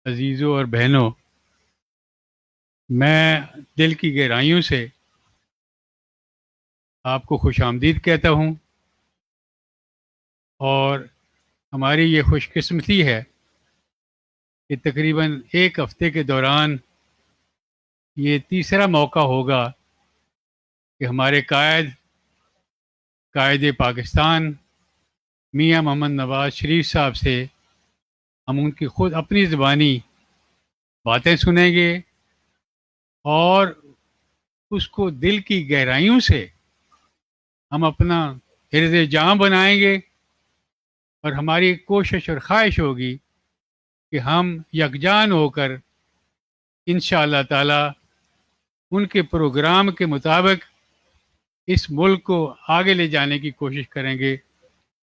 عزیزوں اور بہنوں، میں دل کی گہرائیوں سے آپ کو خوش آمدید کہتا ہوں، اور ہماری یہ خوش قسمتی ہے کہ تقریباً ایک ہفتے کے دوران یہ تیسرا موقع ہوگا کہ ہمارے قائد پاکستان میاں محمد نواز شریف صاحب سے ہم ان کی خود اپنی زبانی باتیں سنیں گے، اور اس کو دل کی گہرائیوں سے ہم اپنا حرز جاں بنائیں گے، اور ہماری کوشش اور خواہش ہوگی کہ ہم یکجان ہو کر انشاءاللہ تعالی ان کے پروگرام کے مطابق اس ملک کو آگے لے جانے کی کوشش کریں گے،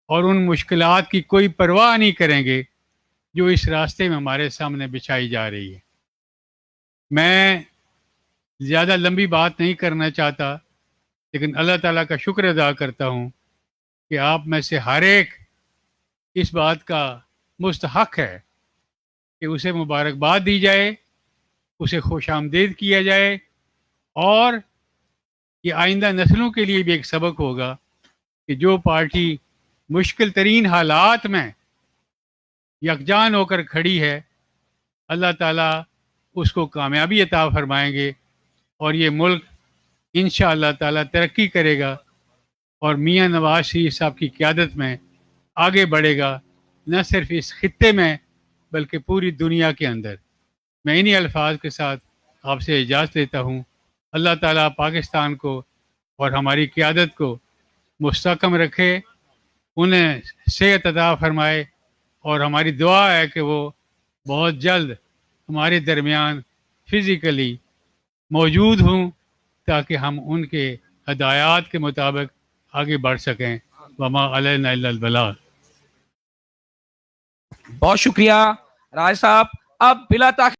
اور ان مشکلات کی کوئی پرواہ نہیں کریں گے جو اس راستے میں ہمارے سامنے بچھائی جا رہی ہے۔ میں زیادہ لمبی بات نہیں کرنا چاہتا، لیکن اللہ تعالیٰ کا شکر ادا کرتا ہوں کہ آپ میں سے ہر ایک اس بات کا مستحق ہے کہ اسے مبارکباد دی جائے، اسے خوش آمدید کیا جائے، اور یہ آئندہ نسلوں کے لیے بھی ایک سبق ہوگا کہ جو پارٹی مشکل ترین حالات میں یکجان ہو کر کھڑی ہے، اللہ تعالیٰ اس کو کامیابی عطا فرمائیں گے، اور یہ ملک انشاءاللہ تعالیٰ ترقی کرے گا، اور میاں نواز شریف صاحب کی قیادت میں آگے بڑھے گا، نہ صرف اس خطے میں بلکہ پوری دنیا کے اندر۔ میں انہی الفاظ کے ساتھ آپ سے اجازت لیتا ہوں۔ اللہ تعالیٰ پاکستان کو اور ہماری قیادت کو مستحکم رکھے، انہیں صحت عطا فرمائے، اور ہماری دعا ہے کہ وہ بہت جلد ہمارے درمیان فزیکلی موجود ہوں تاکہ ہم ان کے ہدایات کے مطابق آگے بڑھ سکیں۔ وما علینا الا البلاغ۔ بہت شکریہ راج صاحب۔ اب بلا تاخیر